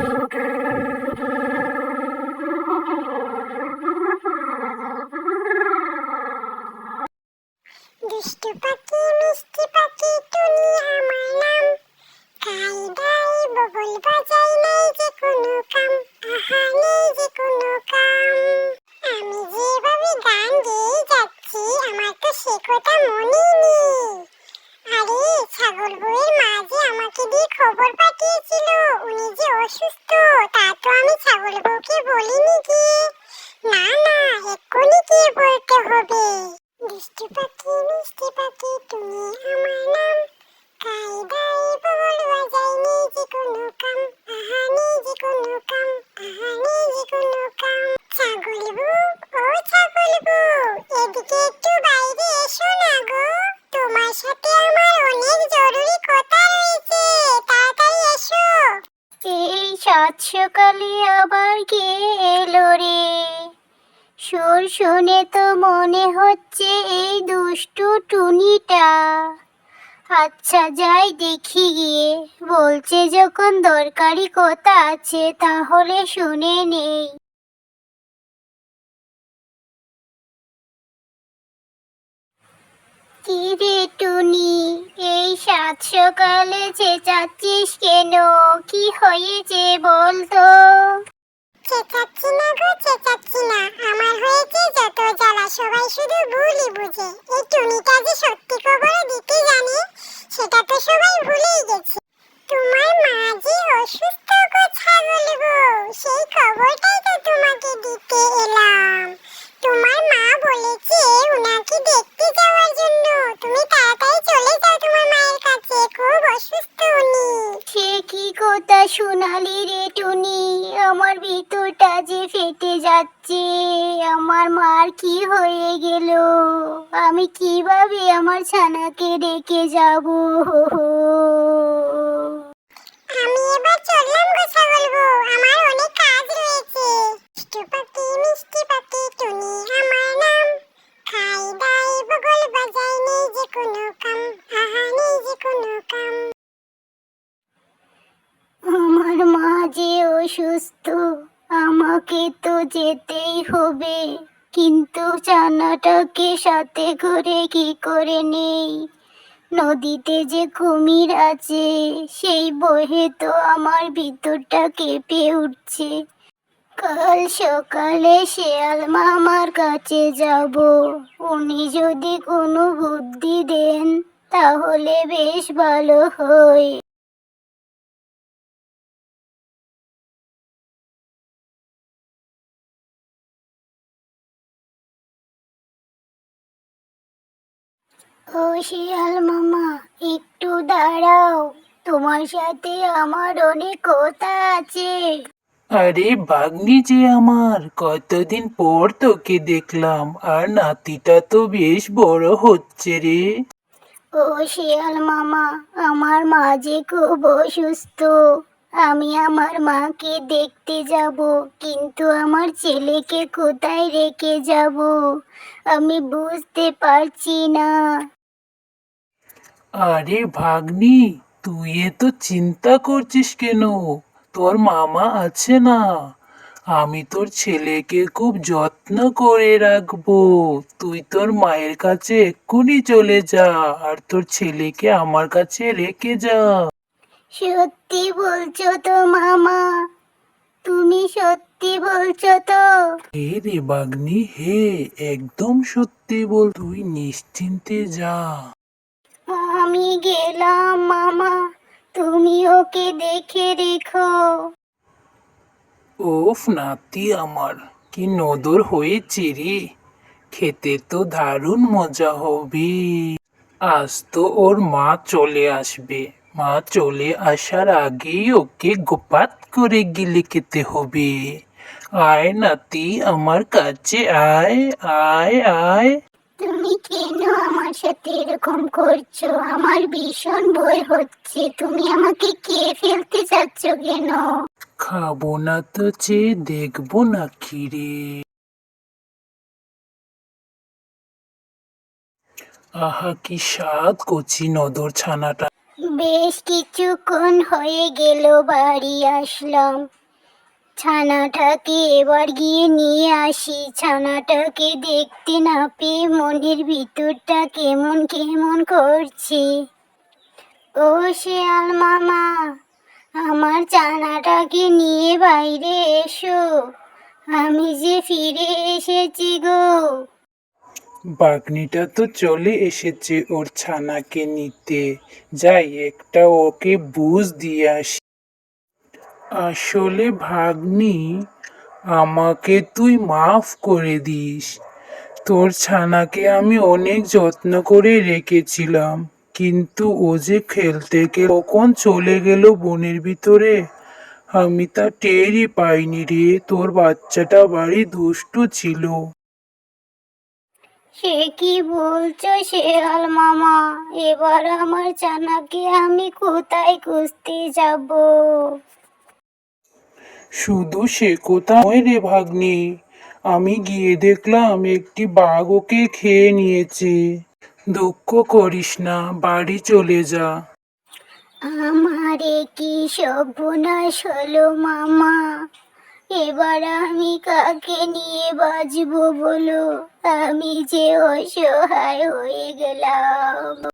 দুষ্টু পাখি মিষ্টি পাখি টুনি আমার নাম, খাই দাই বগল বাজাই নাই যে কোনো কাম, আহা নেই যে কোনো কাম। আমি যেভাবে গান গেয়ে যাচ্ছি আমার তো সে কথা মনেই নেই। আরে ছাগল বউয়ের মা যে আমাকে দিয়ে খবর পাঠিয়েছিল উনি যে অসুস্থ, তা তো আমি ছাগল বউকে বলিনি গিয়ে। না না, এক্ষুনি গিয়ে বলতে হবে। দুষ্টু পাখি মিষ্টি পাখি তুমি আমার নাম, খাই দাই বগল বাজাই নেই যে কোনো কাম, আহা নেই যে কোনো কাম, আহা নেই যে কোনো কাম। ছাগল বউ, ও ছাগল বউ, এদিকে একটু বাইরে এসো না গো, তোমার সাথে আমার অনেক জরুরি কথা রয়েছে, তাড়াতাড়ি এসো। এই সাত সকালে আবার কে এলো রে? সুর শুনে তো মনে হচ্ছে এই দুষ্টু টুনিটা। আচ্ছা যাই দেখি গিয়ে, বলছে যখন দরকারি কথা আছে তাহলে শুনে নেই। কি রে টুনি, এই সাত সকালে চেঁচাচ্ছিস কেন? কি হয়েছে বলতো? চেঁচাচ্ছি না গো, চেঁচাচ্ছি না, আমার হয়েছে যত জ্বালা সবাই শুধু ভুলই বুঝে। এই টুনিটা যে সত্যি খবর দিতে জানে সেটা তো সবাই ভুলেই গেছে। তোমার মা যে অসুস্থ গো ছাগল বউ, সেই খবরটাই তো তোমাকে দিতে এলাম। তোমার মা বলেছে উনাকে দেখতে যাওয়ার জন্য, তুমি তাড়াতাড়ি চলে যাও তোমার মায়ের কাছে, খুব অসুস্থ উনি। সে কি কথা শোনালি রে টুনি, আমার ভিতরটা যে ফেটে যাচ্ছে। আমার মার কি হয়ে গেল? আমি কিভাবে আমার ছানাকে রেখে যাব? আমি এবার চললাম গো ছাগল বউ, আমার অনেক কাজ রয়েছে। দুষ্টু পাখি মিষ্টি পাখি টুনি আমার নাম, খাই দাই বগল বাজাই নেই যে কোনো কাম, আহা নেই যে কোনো কাম। আমার মা যে অসুস্থ, আমাকে তো যেতেই হবে, কিন্তু ছানাটাকে সাথে করে কি করে নেই? নদীতে যে কুমির আছে সেই ভয়ে তো আমার ভিতরটা কেঁপে উঠছে। কাল সকালে শেয়াল মামার কাছে যাব, উনি যদি কোনো বুদ্ধি দেন তাহলে বেশ ভালো হয়। ও শিয়াল মামা, একটু দাঁড়াও, তোমার সাথে আমার অনেক কথা আছে। আরে ভাগ্নি যে আমার, কতদিন পর তোকে দেখলাম, আর নাতিটা তো বেশ বড় হচ্ছে রে। ও শিয়াল মামা, আমার মা যে খুব অসুস্থ, আমি আমার মাকে দেখতে যাব, কিন্তু আমার ছেলেকে কোথায় রেখে যাব আমি বুঝতে পারছি না। আরে ভাগ্নি, তুই এত চিন্তা করছিস কেন? তোর মামা আছে না, আমি তোর ছেলেকে খুব যত্ন করে রাখবো। তুই তোর মায়ের কাছে এক্ষুনি চলে যা, আর তোর ছেলেকে আমার কাছে রেখে যা। সত্যি বলছো তো মামা? তুমি সত্যি বলছো তো? হে রে বাগনি হে, একদম সত্যি বল, তুই নিশ্চিন্তে যা। আমি গেলাম মামা, তুমি ওকে দেখে রেখো। ওফ নাতি আমার, কি নদর হয়েছে রে, খেতে তো দারুণ মজা হবে। আজ তো ওর মা চলে আসবে, মা চলে আসার আগেই ওকে গোপাত করে গিলে খেতে হবে। আয় নাতি আমার কাছে আয়, আয় আয়। তুমি কেন আমার সাথে এরকম করছো? আমার ভীষণ ভয় হচ্ছে, তুমি আমাকে খেয়ে ফেলতে চাচ্ছ কেন? খাবো না তো চেয়ে দেখবো নাকি রে। আহা কি স্বাদ কচি নদর ছানাটা। বেশ কিছুক্ষণ হয়ে গেল বাড়ি আসলাম। ছানাটাকে এবার গিয়ে নিয়ে আসি। ছানাটাকে দেখতে না পেয়ে মনের ভিতরটা কেমন কেমন করছে। ও শেয়াল মামা, আমার ছানাটাকে নিয়ে বাইরে এসো, আমি যে ফিরে এসেছি গো। বাঘনিটা তো চলে এসেছে ওর ছানাকে নিতে। যাই একটা ওকে বুঝ দিয়ে আসি। আসলে ভাগ্নি, আমাকে তুই মাফ করে দিস। তোর ছানাকে আমি অনেক যত্ন করে রেখেছিলাম, কিন্তু ও যে খেলতে গিয়ে কখন চলে গেল বনের ভিতরে, আমি তা টেরই পাইনি রে। তোর বাচ্চাটা ভারী দুষ্টু ছিল। সে কি বলছো শেয়াল মামা? এবার আমার ছানাকে আমি কোথায় খুঁজতে যাব? শুধু সে কথা নয় রে ভাগ্নি, আমি গিয়ে দেখলাম একটি বাঘ ওকে খেয়ে নিয়েছে। দুঃখ করিস না, বাড়ি চলে যা। আমারে কি সর্বনাশ হলো মামা! এবার আমি কাকে নিয়ে বাঁচবো বলো? আমি যে অসহায় হয়ে গেলাম।